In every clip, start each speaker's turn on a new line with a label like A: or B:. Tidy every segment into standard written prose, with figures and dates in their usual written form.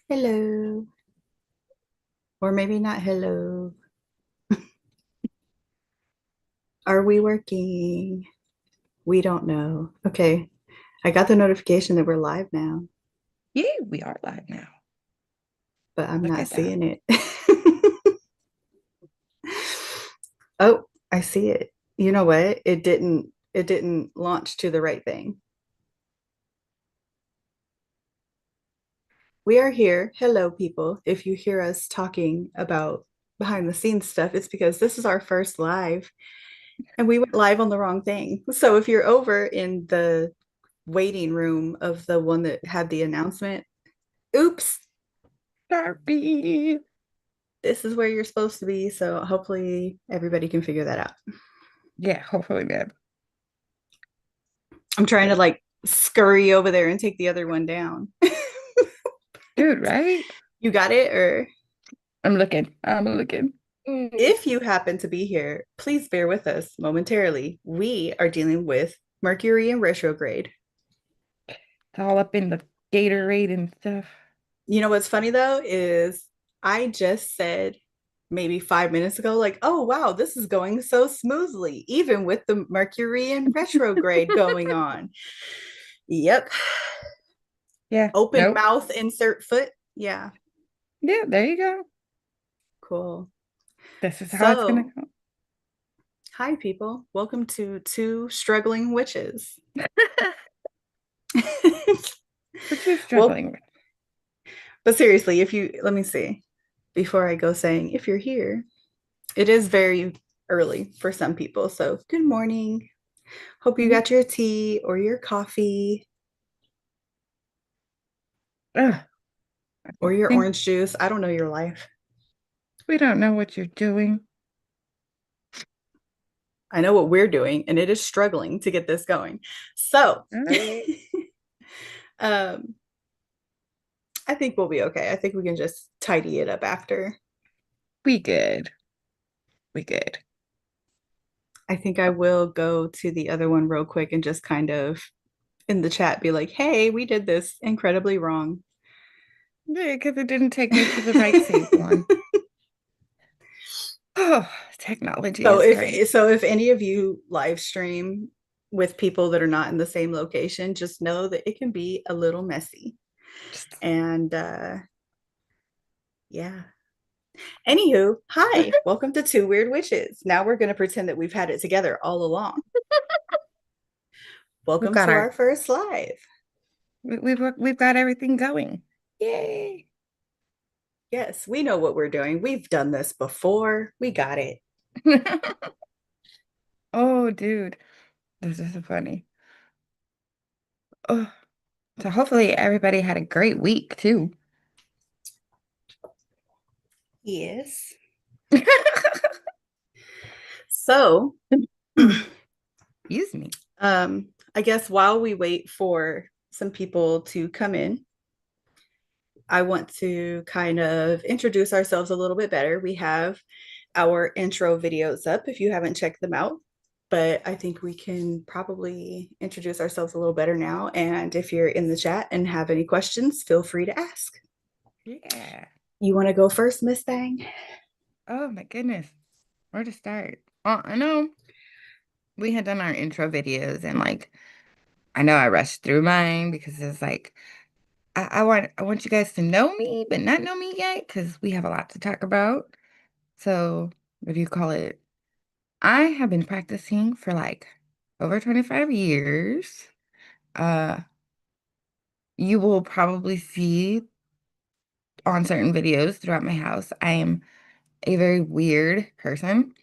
A: Hello. Or maybe not hello. Are we working? We don't know. Okay. I got the notification that we're live now,
B: Yeah, we are live now.
A: but I'm
B: Look
A: not
B: at that.
A: seeing it. Oh, I see it. You know what? It didn't launch to the right thing. We are here. Hello, people. If you hear us talking about behind the scenes stuff, it's because this is our first live and we went live on the wrong thing. So if you're over in the waiting room of the one that had the announcement, oops,
B: Sorry.
A: this is where you're supposed to be. So hopefully everybody can figure that out.
B: Yeah, hopefully, man.
A: I'm trying to like scurry over there and take the other one down.
B: Dude, right?
A: You got it? Or
B: I'm looking. I'm looking. Mm.
A: if you happen to be here, please bear with us momentarily. We are dealing with Mercury in retrograde.
B: It's all up in the Gatorade and stuff.
A: You know what's funny though is I just said maybe 5 minutes ago, like, oh wow, this is going so smoothly, even with the Mercury in retrograde going on. Yep.
B: Yeah.
A: Open
B: Nope.
A: mouth, insert foot. Yeah,
B: Yeah, there you go.
A: cool.
B: This is how it's gonna
A: So,
B: go.
A: hi people. Welcome to Two Struggling Witches.
B: What you
A: Well,
B: struggling with?
A: but seriously, if you let me see before I go saying if you're here, it is very early for some people. So, good morning. Hope you
B: Mhm.
A: got your tea or your coffee
B: Ugh, I
A: or your
B: think
A: orange juice. I don't know your life.
B: we don't know what you're doing.
A: I know what we're doing, and it is struggling to get this going. So,
B: Right?
A: um, I think we'll be okay. I think we can just tidy it up after.
B: We good. We good.
A: I think I will go to the other one real quick and just kind of in the chat be like, hey, we did this incredibly wrong.
B: Yeah, because it didn't take me to the right save one. Oh, technology
A: So
B: is great.
A: if any of you live stream with people that are not in the same location, just know that it can be a little messy.
B: Just
A: And yeah. Anywho, hi, welcome to Two Weird Witches. Now we're going to pretend that we've had it together all along.
B: we've
A: Welcome
B: got
A: to
B: our
A: our first live.
B: we've got everything going. Yay.
A: Yes, we know what we're doing. We've done this before. We got it.
B: Oh, dude, this is so funny. Oh, so hopefully everybody had a great week too.
A: Yes. So,
B: Excuse me.
A: I guess while we wait for some people to come in, I want to kind of introduce ourselves a little bit better. We have our intro videos up if you haven't checked them out, but I think we can probably introduce ourselves a little better now. And if you're in the chat and have any questions, feel free to ask.
B: Yeah.
A: You want to go first, Miss Thang?
B: Oh my goodness. Where to start? Well, I know we had done our intro videos and like I know I rushed through mine because it's like I want you guys to know me, but not know me yet because we have a lot to talk about. So what do you call it? I have been practicing for like over 25 years. Uh, you will probably see on certain videos throughout my house, I am a very weird person.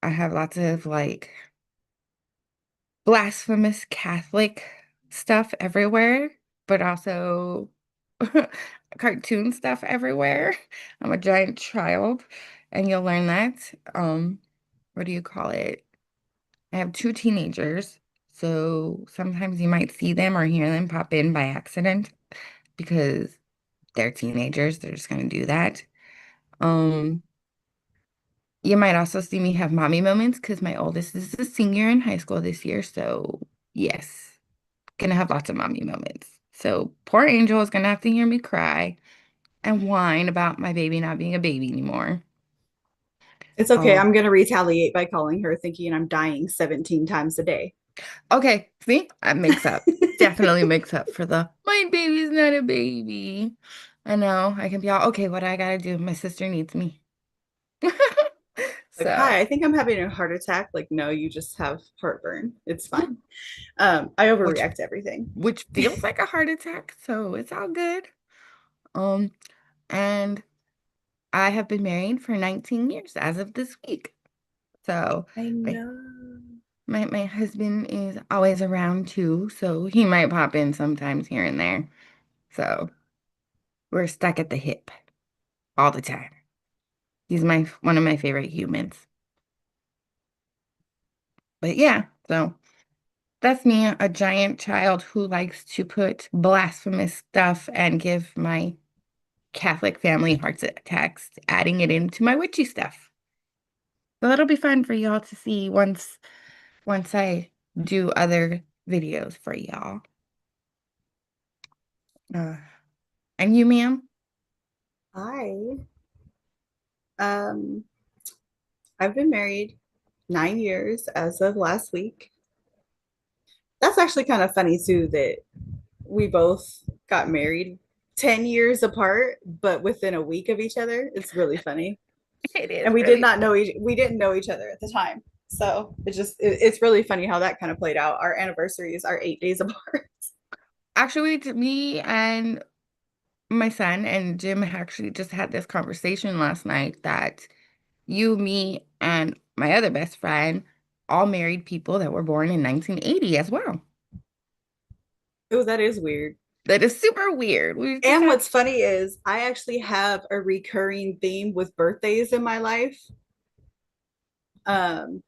B: I have lots of like blasphemous Catholic stuff everywhere, but also cartoon stuff everywhere. I'm a giant child, and you'll learn that. What do you call it? I have two teenagers, so sometimes you might see them or hear them pop in by accident because they're teenagers. They're just gonna do that. Um, you might also see me have mommy moments because my oldest is a senior in high school this year. So yes, gonna have lots of mommy moments. So poor Angel is gonna have to hear me cry. and whine about my baby not being a baby anymore.
A: It's okay.
B: Oh,
A: I'm going to retaliate by calling her thinking I'm dying 17 times a day.
B: okay. See, that makes up. Definitely makes up for the my baby's not a baby. I know. I can be all okay. What I gotta do? My sister needs me.
A: Like,
B: So,
A: hi, I think I'm having a heart attack. Like, no, you just have heartburn. It's fine. I
B: which
A: overreact to everything.
B: which feels like a heart attack, so it's all good. Um, and I have been married for 19 years as of this week. So
A: I
B: my
A: know.
B: my husband is always around too, so he might pop in sometimes here and there. So we're stuck at the hip all the time. He's my one of my favorite humans. But yeah, so that's me, a giant child who likes to put blasphemous stuff and give my Catholic family heart attacks, adding it into my witchy stuff. So that'll be fun for y'all to see once I do other videos for y'all. Uh, and you, ma'am?
A: Hi. Um, I've been married 9 years as of last week. That's actually kind of funny too that we both got married 10 years apart, but within a week of each other. It's really funny.
B: It is
A: And we did
B: really
A: not know
B: funny.
A: we didn't know each other at the time. So it's really funny how that kind of played out. Our anniversaries are 8 days apart.
B: Actually, me and my son and Jim actually just had this conversation last night that you, me, and my other best friend all married people that were born in 1980 as well.
A: Oh, that is weird.
B: That is super weird. We just
A: And
B: had,
A: what's funny is I actually have a recurring theme with birthdays in my life.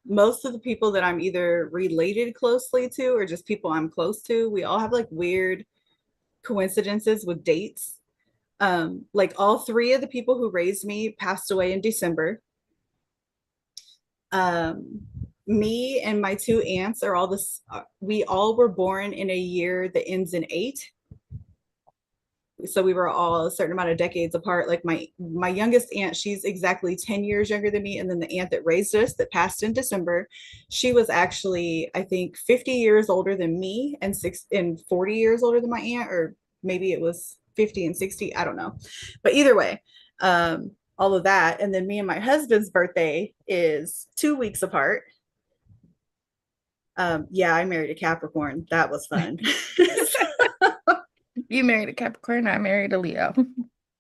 A: Most of the people that I'm either related closely to or just people I'm close to, we all have like weird coincidences with dates. Like all three of the people who raised me passed away in December. Um, Me and my two aunts are all this. We all were born in a year that ends in eight, so we were all a certain amount of decades apart. Like my youngest aunt, she's exactly 10 years younger than me, and then the aunt that raised us that passed in December, she was actually I think 50 years older than me and 40 years older than my aunt, or maybe it was 50 and 60, I don't know. But either way, all of that, and then me and my husband's birthday is 2 weeks apart. Yeah, I married a Capricorn. That was fun.
B: you married a Capricorn, I married a Leo.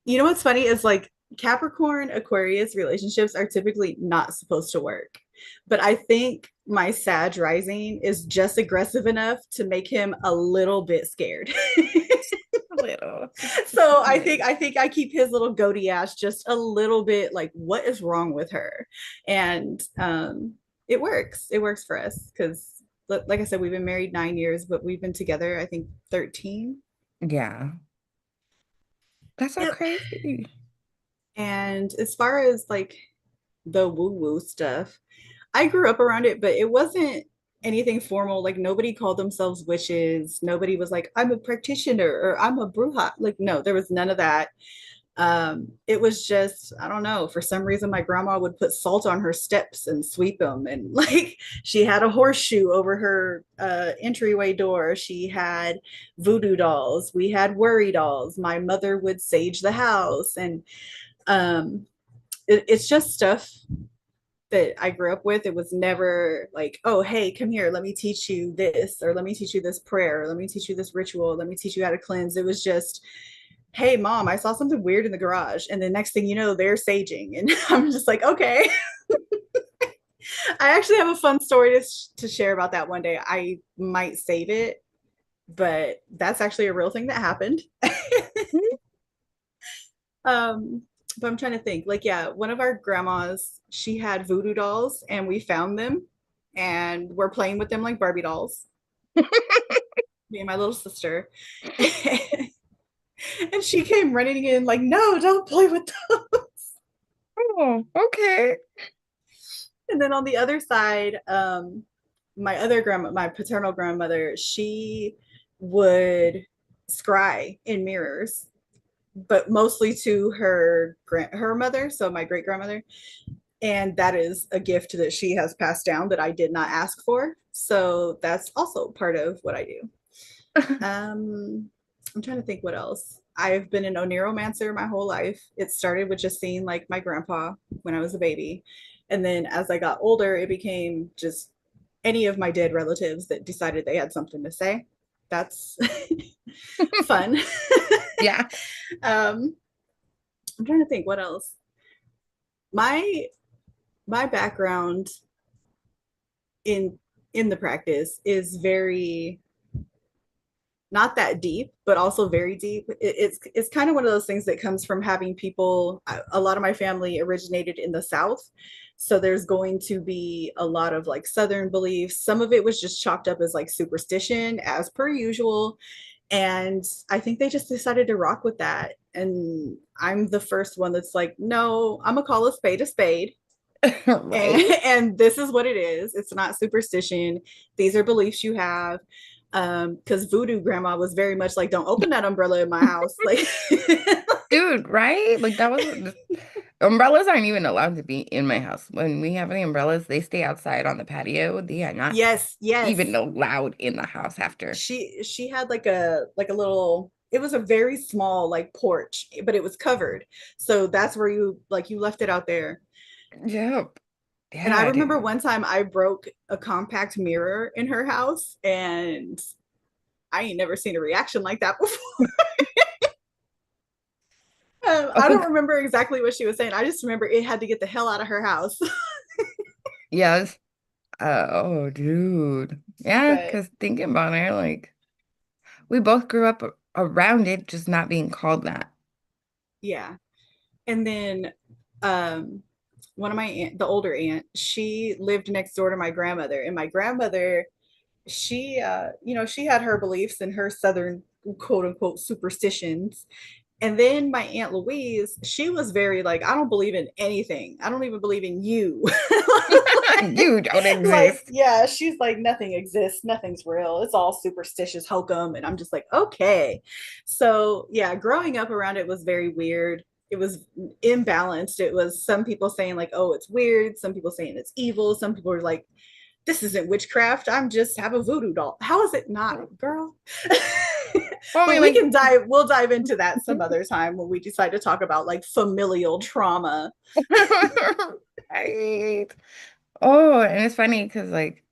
A: You know what's funny is like Capricorn Aquarius relationships are typically not supposed to work. But I think my Sag rising is just aggressive enough to make him a little bit scared.
B: A little, just a
A: So
B: smidge.
A: I think I keep his little goatee ass just a little bit like what is wrong with her? And it works. It works for us because like I said, we've been married 9 years, but we've been together, I think 13.
B: Yeah, that's so
A: Yep.
B: crazy.
A: And as far as like the woo woo stuff, I grew up around it, but it wasn't anything formal. Like nobody called themselves witches. Nobody was like, I'm a practitioner or I'm a bruja. Like, no, there was none of that. It was just, I don't know, for some reason my grandma would put salt on her steps and sweep them. And like she had a horseshoe over her entryway door. She had voodoo dolls. We had worry dolls. My mother would sage the house. And um, it's just stuff that I grew up with. It was never like, oh, hey, come here, let me teach you this, or let me teach you this prayer, or let me teach you this ritual, let me teach you how to cleanse. It was just, hey, mom, I saw something weird in the garage. And the next thing you know, they're saging. And I'm just like, okay. I actually have a fun story to share about that one day. I might save it, but that's actually a real thing that happened. Um, but I'm trying to think. Like, yeah, one of our grandmas, she had voodoo dolls, and we found them, and we're playing with them like Barbie dolls. Me and my little sister, and she came running in like, "No, don't play with them."
B: Oh, okay.
A: And then on the other side, my other grandma, my paternal grandmother, she would scry in mirrors. but mostly to her mother, so my great grandmother, and that is a gift that she has passed down that I did not ask for. So that's also part of what I do. I'm trying to think what else. I've been an oneromancer my whole life. It started with just seeing like my grandpa when I was a baby. And then as I got older, it became just any of my dead relatives that decided they had something to say. That's fun.
B: Yeah.
A: um, I'm trying to think what else. My my background in in the practice is very not that deep, but also very deep. It's kind of one of those things that comes from having people. A lot of my family originated in the South, so there's going to be a lot of like Southern beliefs. Some of it was just chalked up as like superstition, as per usual, and I think they just decided to rock with that. And I'm the first one that's like, no, I'm gonna call a spade a spade. And,
B: Right?
A: and this is what it is. It's not superstition. These are beliefs you have. Because voodoo grandma was very much like, don't open that umbrella in my house. Like,
B: Dude, right? Like that was umbrellas aren't even allowed to be in my house. When we have the umbrellas, they stay outside on the patio. They are not
A: yes,
B: even
A: yes.
B: allowed in the house after.
A: She had like a little, it was a very small like porch, but it was covered. So that's where you left it out there.
B: Yep.
A: And I
B: Yeah,
A: remember
B: dude.
A: one time I broke a compact mirror in her house, and I ain't never seen a reaction like that before. I
B: Oh,
A: don't remember exactly what she was saying. I just remember it had to get the hell out of her house.
B: yes. Oh, dude. Yeah,
A: But
B: because thinking about it, like we both grew up around it, just not being called that.
A: yeah. And then um one of my the older aunt, she lived next door to my grandmother, and my grandmother, she had her beliefs and her southern quote unquote superstitions. And then my Aunt Louise, she was very like, I don't believe in anything. I don't even believe in you.
B: You don't
A: Like,
B: exist.
A: yeah, she's like, nothing exists, nothing's real. It's all superstitious hokum. And I'm just like, okay. So yeah, growing up around it was very weird. It was imbalanced. It was some people saying like, oh, it's weird. Some people saying it's evil. Some people are like, this isn't witchcraft. I'm just have a voodoo doll. How is it not, girl?
B: Well, I
A: But
B: mean, like,
A: we'll dive into that some other time when we decide to talk about like familial trauma.
B: right. Oh, and it's funny because, like,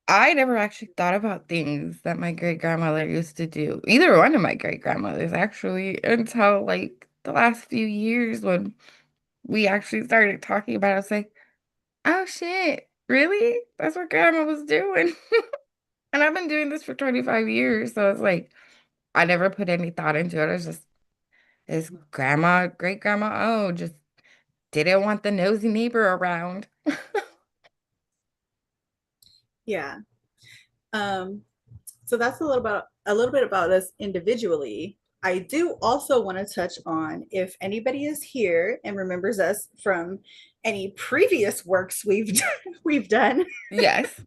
B: I never actually thought about things that my great grandmother used to do. Either one of my great grandmothers, actually, until like the last few years when we actually started talking about it. I was like, oh shit, really? That's what grandma was doing. And I've been doing this for 25 years. So it's like, I never put any thought into it. I was just, is grandma, great grandma, oh, just didn't want the nosy neighbor around.
A: Yeah. Um, so that's a little bit about us individually. I do also want to touch on if anybody is here and remembers us from any previous works we've done.
B: Yes,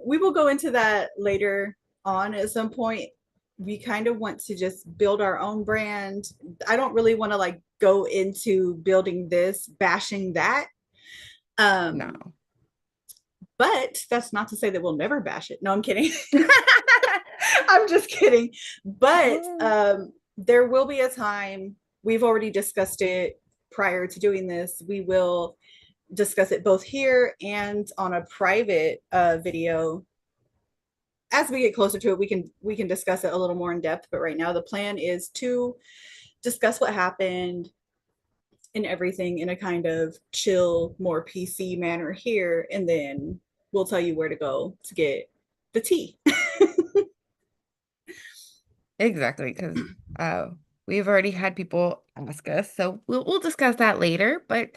A: We will go into that later on at some point. We kind of want to just build our own brand. I don't really want to like go into building this, bashing that. Um,
B: no.
A: but that's not to say that we'll never bash it. No, I'm kidding. I'm just kidding. But there will be a time, we've already discussed it prior to doing this. We will discuss it both here and on a private video. As we get closer to it, we can discuss it a little more in depth. But right now, the plan is to discuss what happened and everything in a kind of chill, more PC manner here, and then we'll tell you where to go to get the tea.
B: Exactly, because uh, we've already had people ask us, so we'll discuss that later. But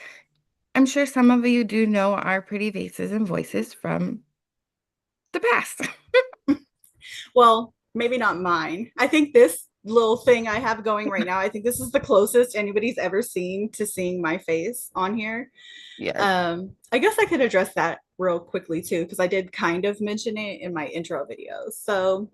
B: I'm sure some of you do know our pretty faces and voices from the past.
A: Well, maybe not mine. I think this little thing I have going right now, I think this is the closest anybody's ever seen to seeing my face on here.
B: Yes,
A: I guess I could address that real quickly too, because I did kind of mention it in my intro videos. So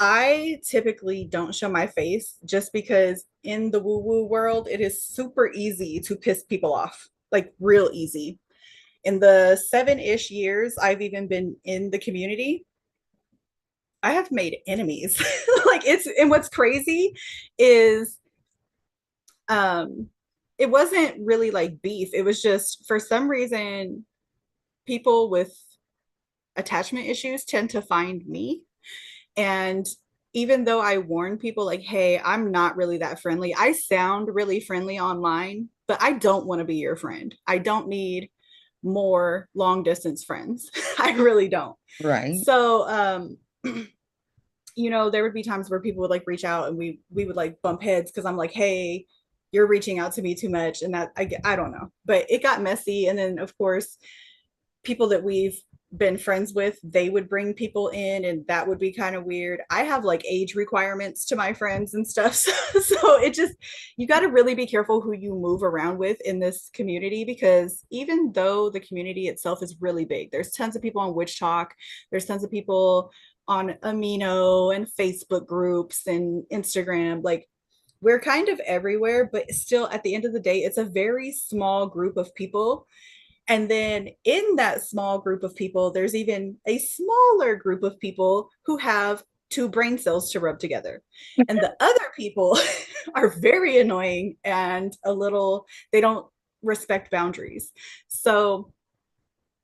A: I typically don't show my face just because in the woo woo world, it is super easy to piss people off, like real easy. In the 7-ish years I've even been in the community, I have made enemies. Like it's, and what's crazy is um it wasn't really like beef. It was just for some reason people with attachment issues tend to find me. And even though I warn people, like, hey, I'm not really that friendly, I sound really friendly online, but I don't want to be your friend. I don't need more long distance friends. I really don't.
B: Right.
A: So, there would be times where people would like reach out and we would like bump heads because I'm like, hey, you're reaching out to me too much. And that I don't know. But it got messy. And then of course, people that we've been friends with, they would bring people in and that would be kind of weird. I have like age requirements to my friends and stuff. So it just, you got to really be careful who you move around with in this community, because even though the community itself is really big, there's tons of people on Witch Talk, there's tons of people on Amino and Facebook groups and Instagram. Like, we're kind of everywhere, but still at the end of the day, it's a very small group of people. And then in that small group of people, there's even a smaller group of people who have two brain cells to rub together. And the other people are very annoying and a little, they don't respect boundaries. So,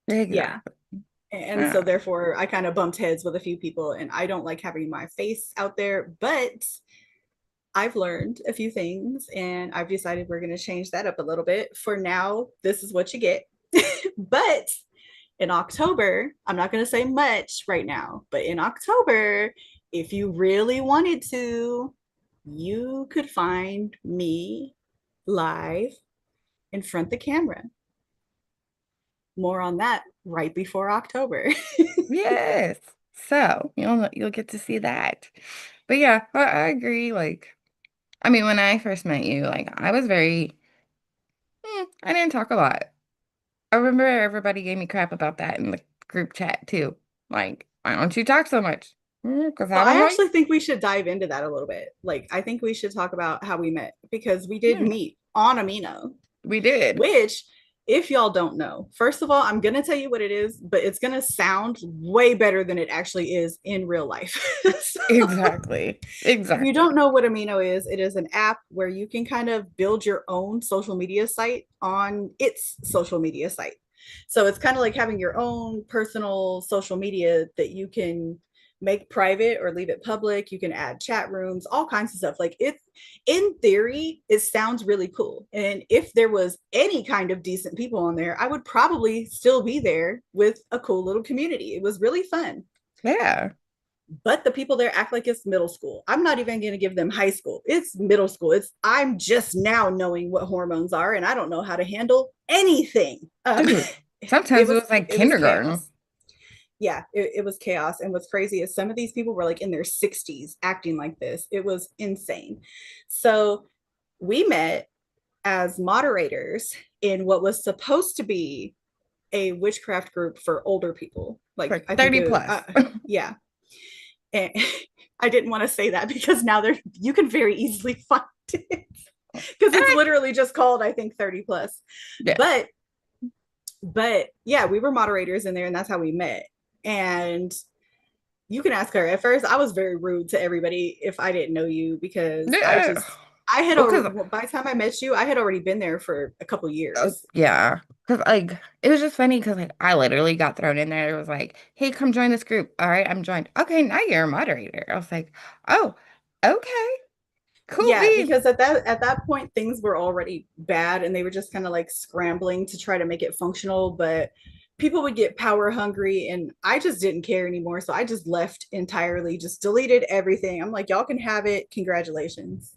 A: yeah.
B: Exactly.
A: And so,
B: Yeah.
A: therefore, I kind of bumped heads with a few people, and I don't like having my face out there. But I've learned a few things, and I've decided we're going to change that up a little bit. For now, this is what you get. But in October, I'm not going to say much right now, but in October, if you really wanted to, you could find me live in front of the camera. More on that right before October.
B: Yes. So you'll get to see that. But yeah, I agree. Like, I mean, when I first met you, like I was very, I didn't talk a lot. I remember everybody gave me crap about that in the group chat too. Like, why don't you talk so much? Because
A: Well,
B: I don't
A: I
B: like.
A: actually think we should dive into that a little bit. Like, I think we should talk about how we met, because we did
B: Hmm,
A: meet on Amino.
B: we did.
A: Which, if y'all don't know, first of all, I'm going to tell you what it is, but it's going to sound way better than it actually is in real life. So,
B: Exactly.
A: if you don't
B: Exactly.
A: know what Amino is, it is an app where you can kind of build your own social media site on its social media site. So it's kind of like having your own personal social media that you can make private or leave it public. You can add chat rooms, all kinds of stuff. Like, it, in theory, it sounds really cool. And if there was any kind of decent people on there, I would probably still be there with a cool little community. It was really fun.
B: Yeah.
A: But the people there act like it's middle school. I'm not even going to give them high school. It's middle school. It's, I'm just now knowing what hormones are, and I don't know how to handle anything.
B: Dude,
A: It
B: sometimes it
A: was
B: was like
A: it was
B: kindergarten.
A: chaos. Yeah, it was chaos. And what's crazy is some of these people were like in their 60s acting like this. It was insane. So we met as moderators in what was supposed to be a witchcraft group for older people. Like,
B: Like
A: I think
B: 30 plus.
A: yeah. And I didn't want to say that because now there, you can very easily find it, because it's
B: Eh,
A: literally just called, I think, 30 plus.
B: yeah.
A: But yeah, we were moderators in there, and that's how we met. And you can ask her. At first, I was very rude to everybody if I didn't know you, because
B: Yeah.
A: I had
B: Well, because
A: already, by the time I met you, I had already been there for a couple years.
B: yeah, because like it was just funny because like I literally got thrown in there. It was like, hey, come join this group. All right, I'm joined. Okay, now you're a moderator. I was like, oh, okay, cool
A: Yeah,
B: beans.
A: because at that point things were already bad, and they were just kind of like scrambling to try to make it functional. But people would get power hungry, and I just didn't care anymore, so I just left entirely, just deleted everything. I'm like, y'all can have it, congratulations.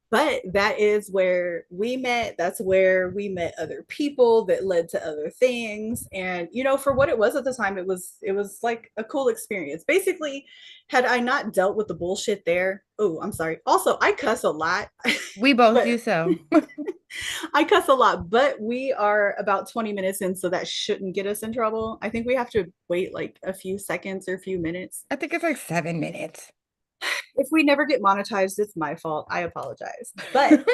A: But that is where we met. That's where we met other people that led to other things. And for what it was at the time, it was like a cool experience. Basically, had I not dealt with the bullshit there, oh, I'm sorry. Also, I cuss a lot,
B: We both do
A: but
B: so.
A: I cuss a lot, but we are about 20 minutes in, so that shouldn't get us in trouble. I think we have to wait like a few seconds or a few minutes.
B: I think it's like 7 minutes.
A: If we never get monetized, it's my fault. I apologize. But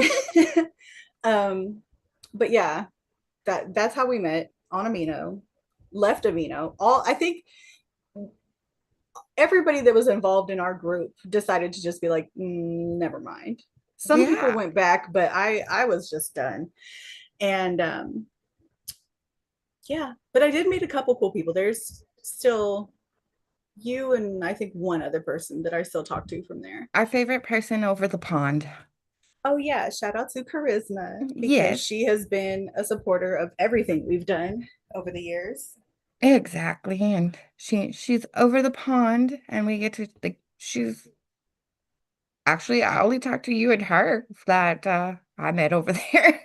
A: um but yeah, that's how we met on Amino, left Amino. All I think everybody that was involved in our group decided to just be like, never mind. Some people
B: Yeah,
A: went back, but I was just done. And yeah, but I did meet a couple cool people. There's still you and I think one other person that I still talk to from there.
B: our favorite person over the pond.
A: Oh yeah, shout out to Charisma because
B: Yes,
A: she has been a supporter of everything we've done over the years.
B: exactly. And she's over the pond and we get to like she's actually I only talked to you and her that I met over there.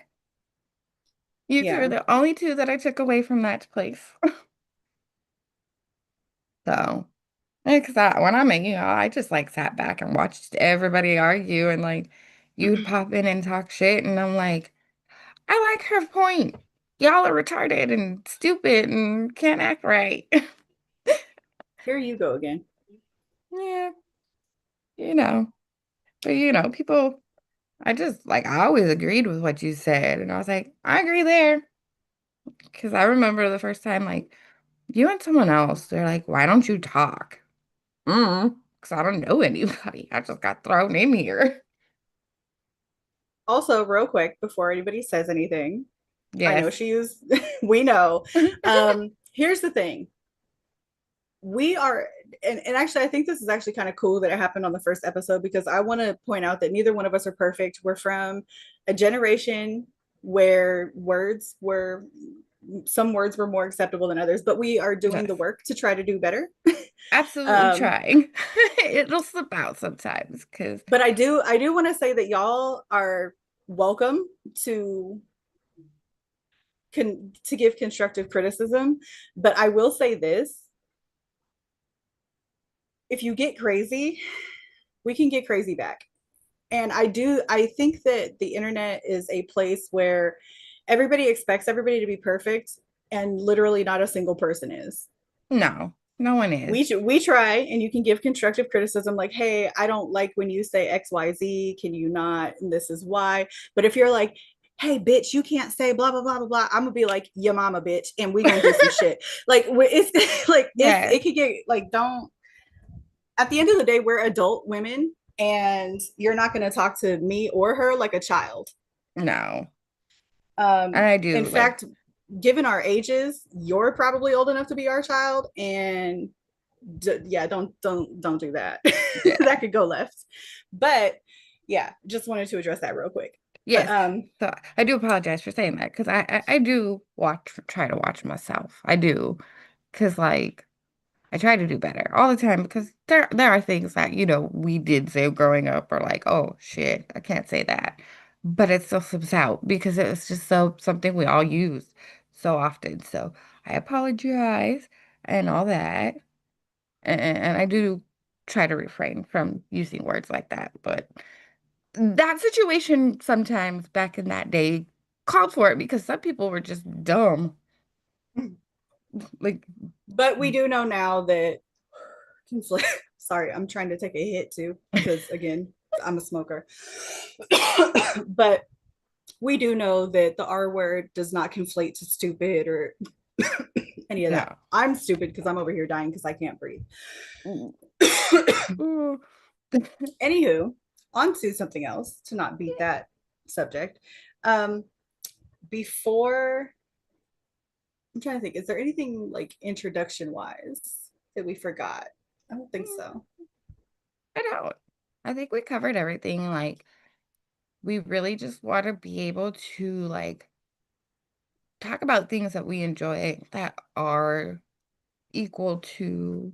B: You two are
A: Yeah.
B: the only two that I took away from that place. So, because when I met you, I just like sat back and watched everybody argue and like you'd pop in and talk shit, and I'm like, I like her point. Y'all are retarded and stupid and can't act right.
A: Here you go again.
B: Yeah, you know, but people, I just like, I always agreed with what you said. And I was like, I agree there. Because I remember the first time, like, you and someone else, they're like, why don't you talk? Because I don't know anybody. I just got thrown in here.
A: Also, real quick, before anybody says anything, I know
B: Yes.
A: she's, we know. Here's the thing. We are, and actually, I think this is actually kind of cool that it happened on the first episode because I want to point out that neither one of us are perfect. We're from a generation where some words were more acceptable than others, but we are doing
B: Yes.
A: the work to try to do better.
B: Absolutely
A: um,
B: trying. It'll slip out sometimes because
A: but I do want to say that y'all are welcome to to give constructive criticism, but I will say this: if you get crazy, we can get crazy back. And I think that the internet is a place where everybody expects everybody to be perfect, and literally not a single person is.
B: no, no one is.
A: We try, and you can give constructive criticism like, hey, I don't like when you say XYZ, can you not, and this is why. But if you're like, hey bitch, you can't say blah blah blah blah blah, I'm gonna be like, your mama bitch, and we gonna do some shit. Like it's like
B: Yes.
A: it could get like, don't, at the end of the day, we're adult women, and you're not going to talk to me or her like a child.
B: No. And I
A: In
B: do like,
A: fact, given our ages, you're probably old enough to be our child, and yeah, don't do that.
B: yeah.
A: That could go left. But yeah, just wanted to address that real quick. But
B: Yes. So I do apologize for saying that because I do try to watch myself. I do. Because like I try to do better all the time because there are things that, we did say growing up or like, oh shit, I can't say that. But it still slips out because it's just something we all use so often. So I apologize and all that. And I do try to refrain from using words like that. But that situation sometimes back in that day called for it because some people were just dumb. Like,
A: we do know now that sorry, I'm trying to take a hit too because again, I'm a smoker. But we do know that the R word does not conflate to stupid or any of that.
B: no.
A: I'm stupid because I'm over here dying because I can't breathe.
B: Ooh. Ooh.
A: Anywho, on to something else to not beat that subject. Um, before, I'm trying to think, is there anything like introduction wise that we forgot? I don't think so.
B: I don't. I think we covered everything. Like, we really just want to be able to like talk about things that we enjoy that are equal to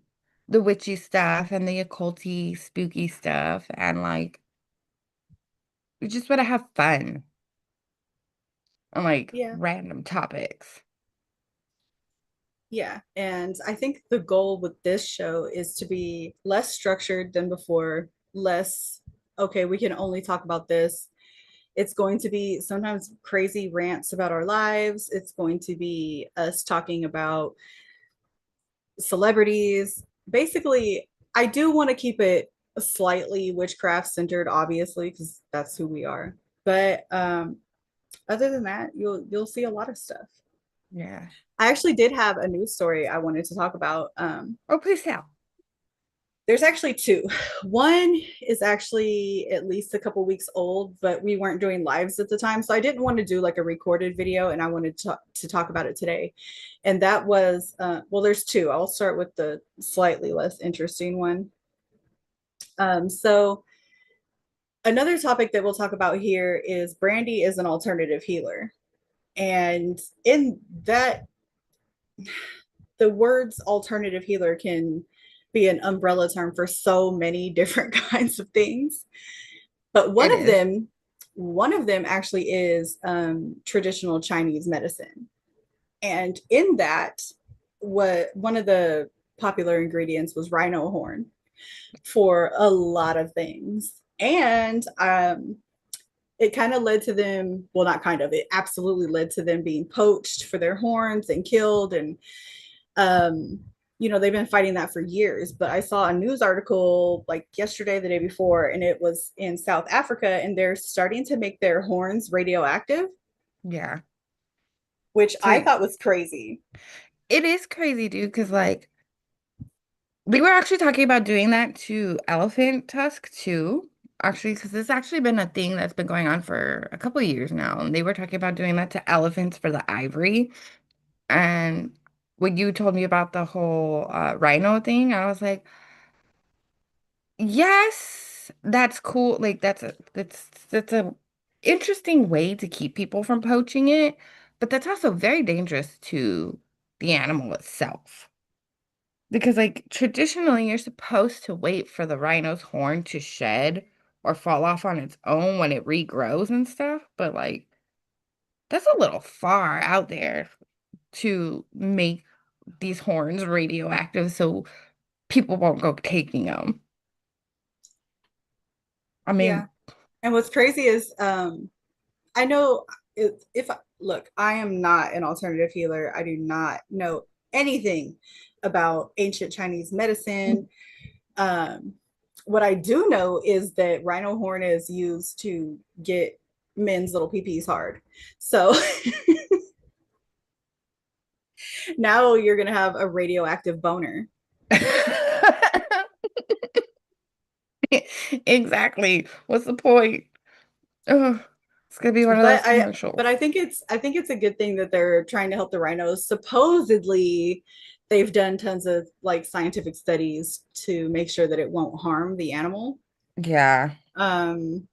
B: the witchy stuff and the occulty, spooky stuff, and like we just want to have fun on like
A: Yeah.
B: random topics.
A: Yeah. And I think the goal with this show is to be less structured than before, less, okay, we can only talk about this. It's going to be sometimes crazy rants about our lives. It's going to be us talking about celebrities. Basically, I do want to keep it slightly witchcraft centered, obviously, because that's who we are. But other than that, you'll see a lot of stuff.
B: Yeah.
A: I actually did have a news story I wanted to talk about.
B: Oh, please tell.
A: There's actually two. One is actually at least a couple weeks old, but we weren't doing lives at the time. So I didn't want to do like a recorded video, and I wanted to talk about it today. And that was, well, there's two. I'll start with the slightly less interesting one. So another topic that we'll talk about here is Brandy is an alternative healer. And in that, the words alternative healer can be an umbrella term for so many different kinds of things. But
B: It is.
A: one of them actually is traditional Chinese medicine. And in that, what one of the popular ingredients was rhino horn for a lot of things. And it kind of led to them, well, not kind of, it absolutely led to them being poached for their horns and killed. And um, they've been fighting that for years. But I saw a news article like yesterday, the day before, and it was in South Africa, and they're starting to make their horns radioactive,
B: Yeah.
A: which I
B: So
A: thought was crazy.
B: it is crazy, dude, because like we were actually talking about doing that to elephant tusk too. Actually, because it's actually been a thing that's been going on for a couple of years now. And they were talking about doing that to elephants for the ivory. And when you told me about the whole rhino thing, I was like, yes, that's cool. Like that's a interesting way to keep people from poaching it, but that's also very dangerous to the animal itself. Because like traditionally you're supposed to wait for the rhino's horn to shed or fall off on its own when it regrows and stuff, but like that's a little far out there to make these horns radioactive so people won't go taking them. I
A: Yeah.
B: mean,
A: And what's crazy is I know if look, I am not an alternative healer. I do not know anything about ancient Chinese medicine. Um, what I do know is that rhino horn is used to get men's little peepees hard. So now you're gonna have a radioactive boner.
B: exactly. What's the point? Ugh, it's gonna be one of those
A: But I but
B: commercials.
A: I think it's a good thing that they're trying to help the rhinos. Supposedly they've done tons of like scientific studies to make sure that it won't harm the animal.
B: Yeah.
A: Um,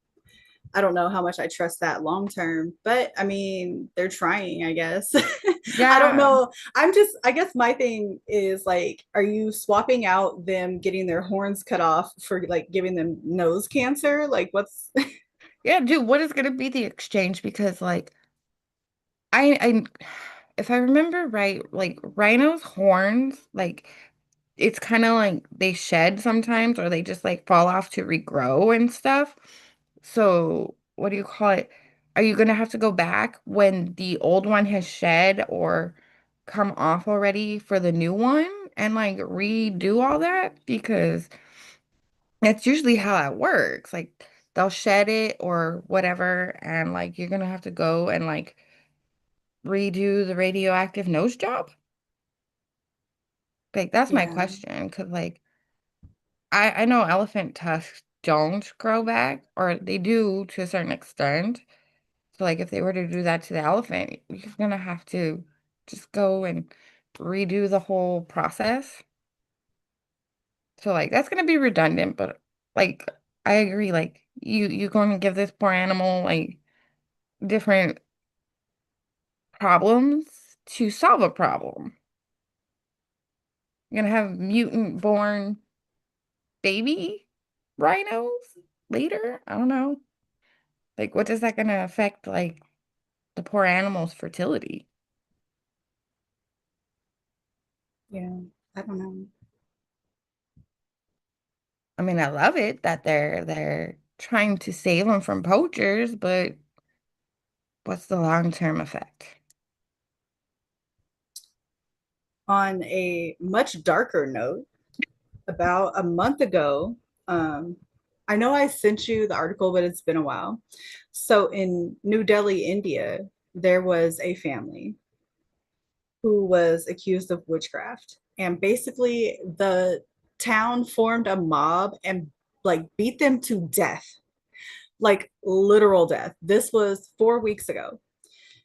A: I don't know how much I trust that long term, but I mean, they're trying, I guess. I don't
B: Yeah.
A: know. I guess my thing is like, are you swapping out them getting their horns cut off for like giving them nose cancer? Like, what's,
B: Yeah, dude, what is gonna be the exchange? Because like I if I remember right, like rhinos' horns, like it's kind of like they shed sometimes or they just like fall off to regrow and stuff. So, what do you call it? Are you gonna have to go back when the old one has shed or come off already for the new one and like redo all that? Because that's usually how that works. Like they'll shed it or whatever, and like you're gonna have to go and like redo the radioactive nose job? Like that's my
A: yeah,
B: question. Because like I know elephant tusks don't grow back, or they do to a certain extent. So like if they were to do that to the elephant, you're gonna have to just go and redo the whole process. So like that's gonna be redundant, but like I agree, like you're going to give this poor animal like different problems to solve a problem. You're gonna have mutant born baby rhinos later? I don't know. Like, what is that going to affect, like, the poor animal's fertility?
A: yeah, I don't know.
B: I mean, I love it that they're trying to save them from poachers, but what's the long-term effect?
A: On a much darker note, about a month ago, Um, I know I sent you the article, but it's been a while. So in New Delhi, India, there was a family who was accused of witchcraft. And basically, the town formed a mob and like beat them to death, like literal death. This was 4 weeks ago.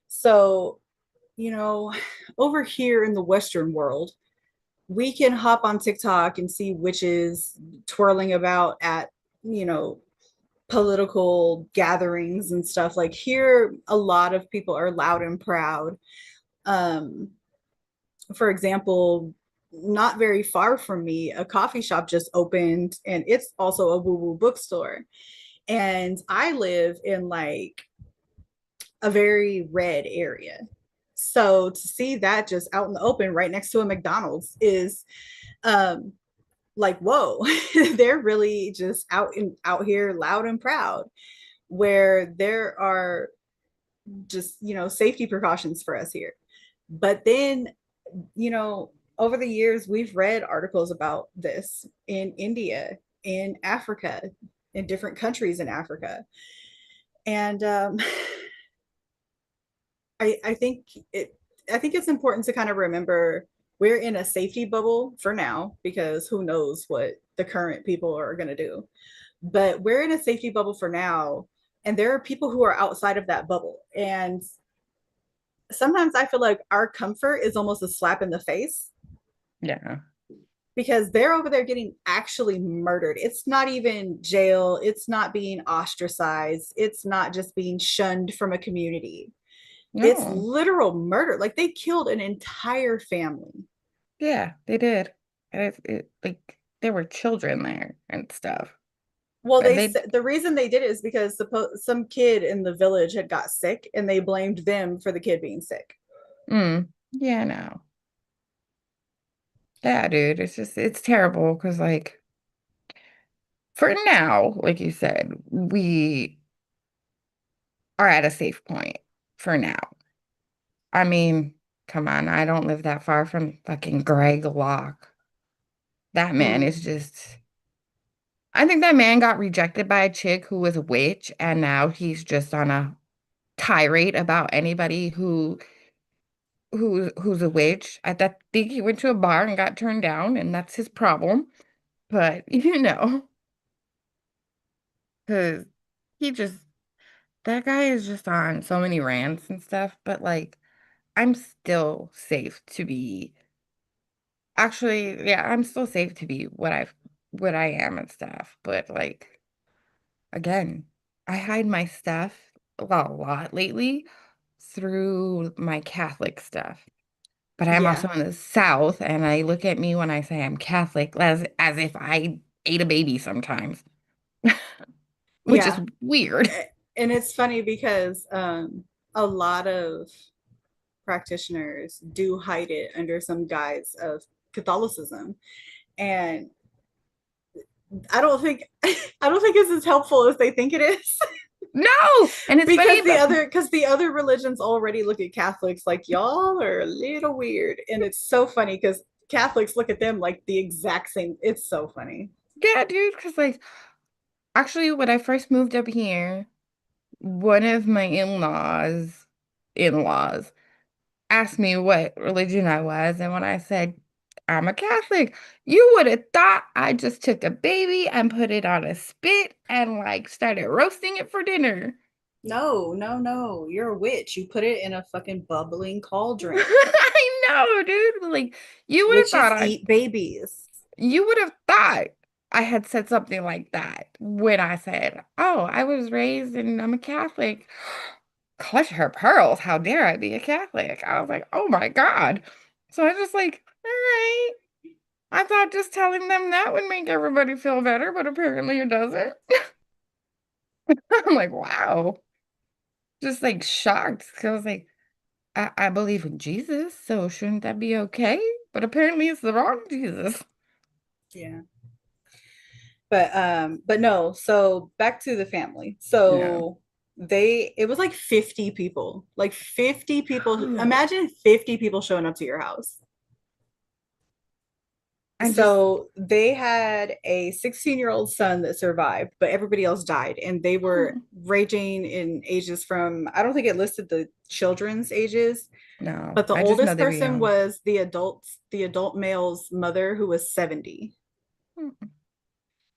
A: So, you know, over here in the Western world, we can hop on TikTok and see witches twirling about at, you know, political gatherings and stuff. Like here, a lot of people are loud and proud. Um, for example, not very far from me, a coffee shop just opened and it's also a woo woo bookstore. And I live in like a very red area. So to see that just out in the open right next to a McDonald's is um like whoa, they're really just out here loud and proud where there are just, you know, safety precautions for us here. But then, you know, over the years we've read articles about this in India, in Africa, in different countries in Africa. And I think I think it's important to kind of remember we're in a safety bubble for now because who knows what the current people are going to do. But we're in a safety bubble for now, and there are people who are outside of that bubble. And sometimes I feel like our comfort is almost a slap in the face
B: Yeah.
A: because they're over there getting actually murdered. It's not even jail, it's not being ostracized, it's not just being shunned from a community. It's
B: No.
A: literal murder. Like they killed an entire family.
B: Yeah, they did. And like there were children there and stuff.
A: Well,
B: And
A: they
B: they
A: said the reason they did it is because some kid in the village had got sick and they blamed them for the kid being sick.
B: yeah, no. Yeah, dude, it's just it's terrible because like for now, like you said, we are at a safe point for now. I mean, come on, I don't live that far from fucking Greg Locke. That man
A: Hmm.
B: is just I think that man got rejected by a chick who was a witch, and now he's just on a tirade about anybody who's a witch. Think he went to a bar and got turned down, and that's his problem. But because he just that guy is just on so many rants and stuff. But like, I'm still safe to be. Actually, yeah, I'm still safe to be what I am and stuff. But like, again, I hide my stuff a lot lately through my Catholic stuff. But I'm
A: Yeah.
B: also in the South, and I look at me when I say I'm Catholic as if I ate a baby sometimes, which is
A: Yeah.
B: weird.
A: And it's funny because a lot of practitioners do hide it under some guise of Catholicism. And I don't think it's as helpful as they think it is.
B: No, and it's funny, but
A: Because the other religions already look at Catholics like y'all are a little weird. And it's so funny because Catholics look at them like the exact same. It's so funny.
B: yeah, dude, because like actually, when I first moved up here, one of my in-laws asked me what religion I was, and when I said I'm a Catholic, you would have thought I just took a baby and put it on a spit and like started roasting it for dinner.
A: No, no, no. You're a witch. You put it in a fucking bubbling cauldron.
B: I know, dude. Like you would have thought
A: Witches eat babies.
B: you would have thought I had said something like that when I said, "Oh, I was raised and I'm a Catholic." Clutch her pearls. How dare I be a Catholic? I was like, "Oh my God." So I just like, all right. I thought just telling them that would make everybody feel better, but apparently it doesn't. I'm like, wow. Just like shocked. 'Cause I was like, I believe in Jesus, so shouldn't that be okay? But apparently it's the wrong Jesus.
A: Yeah. But no, so back to the family.
B: Yeah.
A: So they it was like 50 people. Like 50 people. Imagine 50 people showing up to your house.
B: I just,
A: So they had a 16-year-old son that survived, but everybody else died. And they were
B: oh,
A: ranging in ages from, I don't think it listed the children's ages,
B: no,
A: but the
B: I just know
A: oldest
B: they were
A: person
B: young.
A: was the adult male's mother, who was 70.
B: Mm,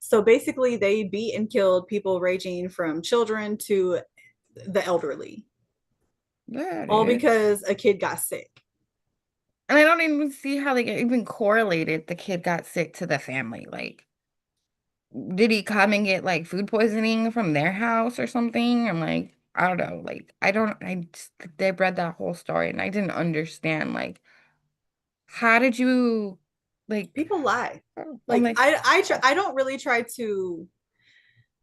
A: So basically, they beat and killed people ranging from children to the elderly,
B: yeah,
A: all
B: dude.
A: because a kid got sick.
B: And I don't even see how they get even correlated the kid got sick to the family. Like, did he come and get like food poisoning from their house or something? I'm like, I don't know. Like, I just, they read that whole story and I didn't understand. Like, how did you, like,
A: People lie.
B: I'm
A: Like
B: like,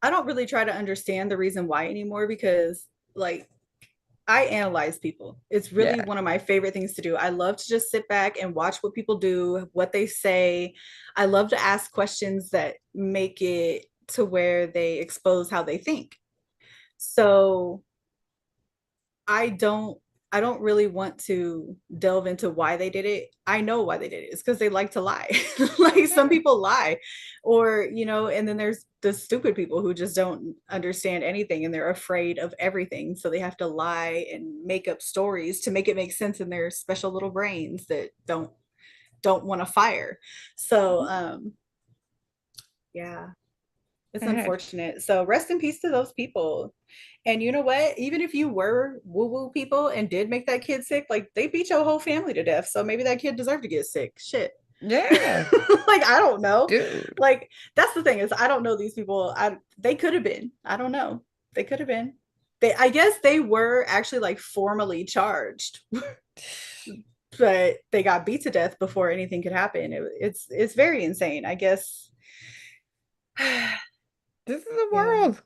A: I don't really try to understand the reason why anymore, because like I analyze people. It's really
B: yeah.
A: one of my favorite things to do. I love to just sit back and watch what people do, what they say. I love to ask questions that make it to where they expose how they think. So I I don't really want to delve into why they did it. I know why they did it. It's because they like to lie. Like some
B: Yeah.
A: people lie, or and then there's the stupid people who just don't understand anything and they're afraid of everything. So they have to lie and make up stories to make it make sense in their special little brains that don't want to fire. So yeah, it's
B: Sad.
A: unfortunate. So rest in peace to those people. And you know what? Even if you were woo woo people and did make that kid sick, like they beat your whole family to death. So maybe that kid deserved to get sick. Shit.
B: Yeah,
A: Like I don't know.
B: dude.
A: Like that's the thing is I don't know these people. They could have been. I don't know. They could have been. I guess they were actually like formally charged, but they got beat to death before anything could happen. It's very insane. I guess.
B: This is the
A: Yeah.
B: world.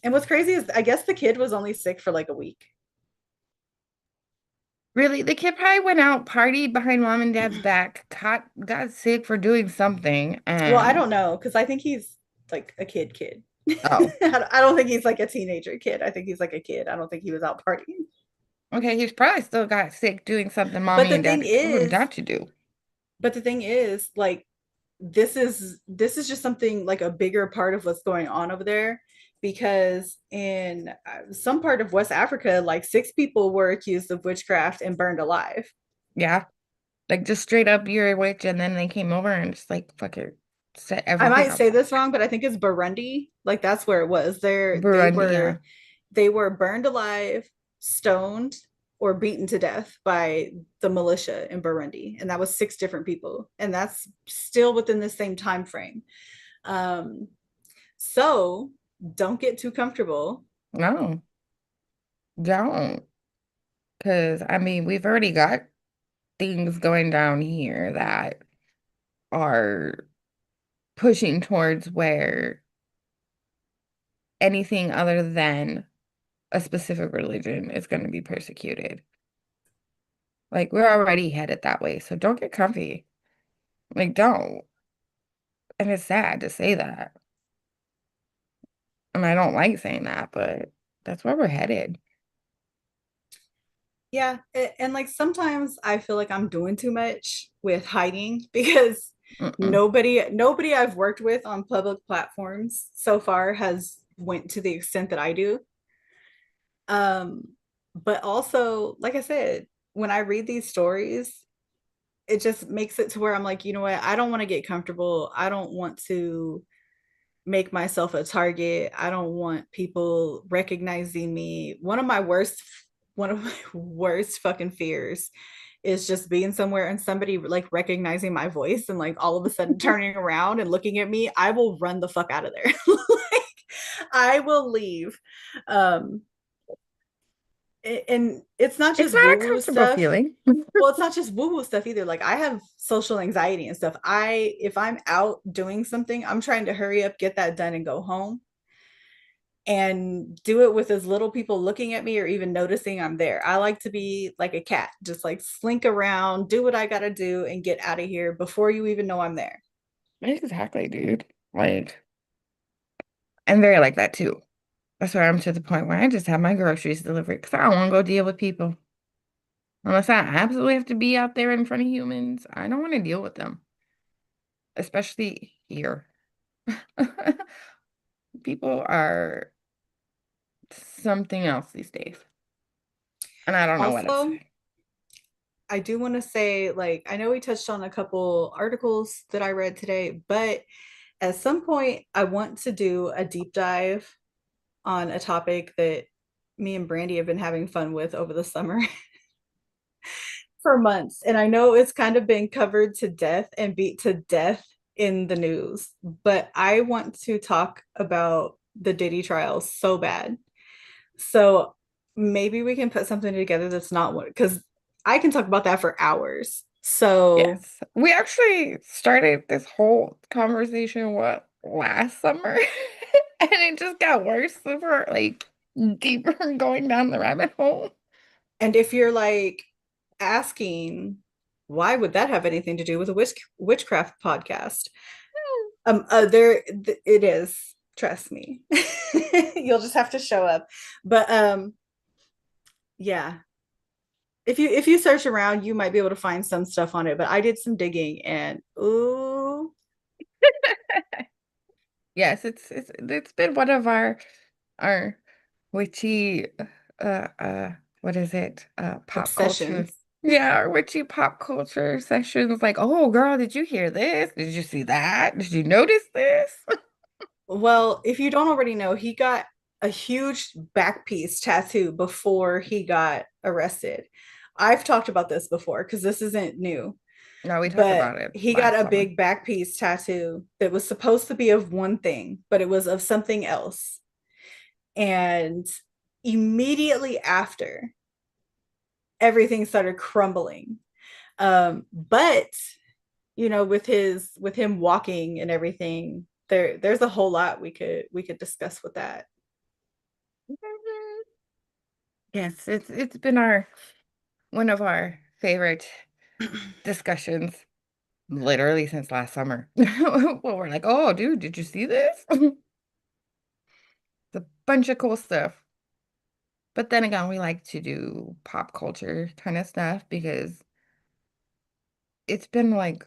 A: And what's crazy is I guess the kid was only sick for like a week.
B: Really, the kid probably went out, partied behind mom and dad's back, got sick for doing something,
A: Well, I
B: and
A: don't know because I think he's like a kid.
B: oh,
A: I don't think he's like a teenager kid. I think he's like a kid. I don't think he was out partying.
B: okay, he's probably still got sick doing something
A: But
B: mommy
A: the
B: and
A: thing
B: daddy told him
A: is,
B: not to do.
A: like this is just something like a bigger part of what's going on over there, because in some part of West Africa, like six people were accused of witchcraft and burned alive.
B: Yeah, like just straight up, you're a witch, and then they came over and just like fuck it, set
A: I
B: everything
A: might
B: on
A: say
B: fire.
A: this wrong, but I think it's Burundi. Like that's where it was.
B: Burundi, yeah.
A: They were burned alive, stoned, or beaten to death by the militia in Burundi, and that was six different people, and that's still within the same time frame. Um, so don't get too comfortable.
B: No, don't, because I mean we've already got things going down here that are pushing towards where anything other than a specific religion is going to be persecuted. Like we're already headed that way, so don't get comfy. Like don't. And it's sad to say that. And I don't like saying that, but that's where we're headed.
A: Yeah, and like sometimes I feel like I'm doing too much with hiding because
B: Mm-mm.
A: nobody I've worked with on public platforms so far has went to the extent that I do. Um, but also, like I said, when I read these stories, it just makes it to where I'm like, you know what? I don't want to get comfortable. I don't want to make myself a target. I don't want people recognizing me. One of my worst fucking fears is just being somewhere and somebody like recognizing my voice and like all of a sudden turning around and looking at me. I will run the fuck out of there. Like I will leave. Um and it's not
B: It's
A: just
B: not
A: woo
B: a
A: woo
B: comfortable
A: stuff.
B: feeling.
A: Well, it's not just woo woo stuff either. Like I have social anxiety and stuff. If I'm out doing something, I'm trying to hurry up, get that done, and go home, and do it with as little people looking at me or even noticing I'm there. I like to be like a cat, just like slink around, do what I gotta do, and get out of here before you even know I'm there.
B: Exactly, dude. Like, I'm very like that too. That's why I'm to the point where I just have my groceries delivered because I don't want to go deal with people. Unless I absolutely have to be out there in front of humans, I don't want to deal with them. especially here. People are something else these days, and I don't know what it's
A: Also,
B: like.
A: I do want to say, like, I know we touched on a couple articles that I read today, but at some point, I want to do a deep dive on a topic that me and Brandy have been having fun with over the summer for months. And I know it's kind of been covered to death and beat to death in the news, but I want to talk about the Diddy trials so bad. So maybe we can put something together that's not one, because I can talk about that for hours. So,
B: Yes, we actually started this whole conversation what last summer, and it just got worse, super like deeper going down the rabbit hole.
A: and if you're like asking, why would that have anything to do with a witchcraft podcast? It is. Trust me. You'll just have to show up. But yeah, if you search around, you might be able to find some stuff on it. But I did some digging, and ooh,
B: Yes, it's been one of our witchy what is it? Pop culture.
A: obsessions.
B: Yeah, our witchy pop culture sessions like, "Oh girl, did you hear this? Did you see that? Did you notice this?"
A: Well, if you don't already know, he got a huge back piece tattoo before he got arrested. I've talked about this before because this isn't new,
B: No, we talked
A: but
B: about it
A: he got
B: last
A: a
B: summer.
A: big back piece tattoo that was supposed to be of one thing, but it was of something else. And immediately after, everything started crumbling. But with him walking and everything, there's a whole lot we could discuss with that.
B: Mhm. Yes, it's been our one of our favorite discussions literally since last summer. Well, we're like, "Oh, dude, did you see this?" It's a bunch of cool stuff. But then again, we like to do pop culture kind of stuff because it's been like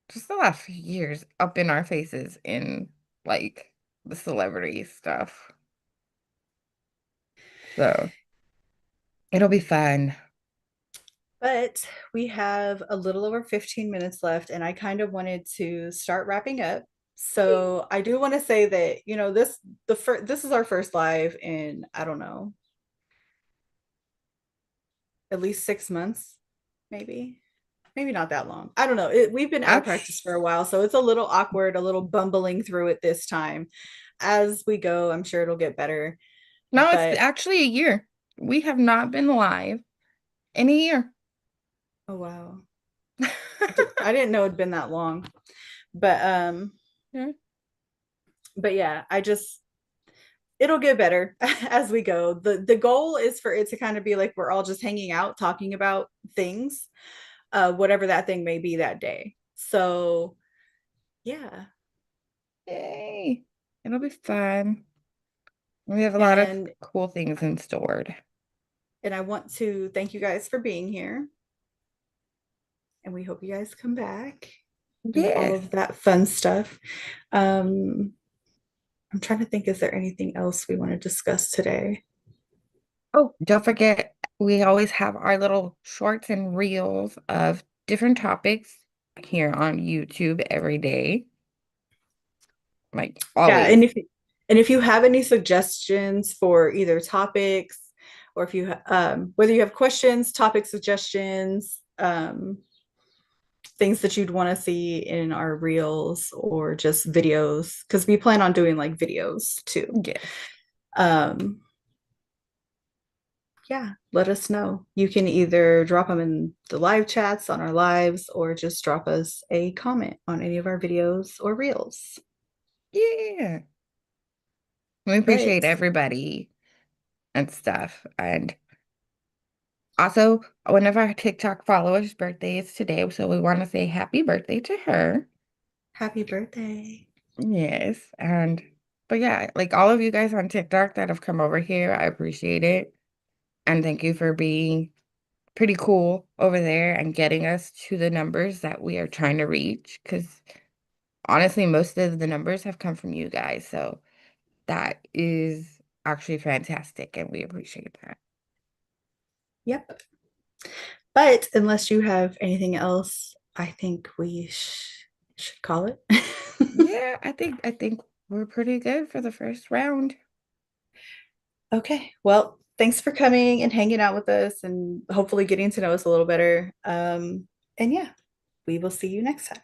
B: just the last few years up in our faces in like the celebrity stuff. So it'll be fun.
A: But we have a little over 15 minutes left, and I kind of wanted to start wrapping up. So I do want to say that, this is our first live in, I don't know, at least 6 months, maybe. Maybe not that long. I don't know. We've been out of practice
B: Actually,
A: for a while, so it's a little awkward, a little bumbling through it this time. As we go, I'm sure it'll get better.
B: no, it's
A: But
B: actually a year. We have not been live in a year.
A: oh wow. I didn't know it'd been that long. But
B: Yeah.
A: yeah, it'll get better as we go. The goal is for it to kind of be like we're all just hanging out talking about things, whatever that thing may be that day. So yeah.
B: Yay. It'll be fun. We have a lot of
A: And
B: cool things in stored.
A: I want to thank you guys for being here, and we hope you guys come back and all
B: Yes.
A: of that fun stuff. Um, I'm trying to think, is there anything else we want to discuss today?
B: Oh, don't forget, we always have our little shorts and reels of different topics here on YouTube every day. Like
A: Yeah,
B: always.
A: and if you have any suggestions for either topics, or if you whether you have questions, topic suggestions, things that you'd want to see in our reels or just videos, because we plan on doing like videos too.
B: Yes.
A: Um, yeah, let us know. You can either drop them in the live chats on our lives or just drop us a comment on any of our videos or reels.
B: Yeah. We appreciate
A: But
B: everybody and stuff. And also, one of our TikTok followers' birthday is today, so we want to say happy birthday to her.
A: happy birthday.
B: Yes. But yeah, like all of you guys on TikTok that have come over here, I appreciate it. And thank you for being pretty cool over there and getting us to the numbers that we are trying to reach. Because honestly, most of the numbers have come from you guys. So that is actually fantastic, and we appreciate that.
A: Yep. But unless you have anything else, I think we should call it.
B: Yeah, I think we're pretty good for the first round.
A: Okay. Well, thanks for coming and hanging out with us and hopefully getting to know us a little better. And yeah, we will see you next time.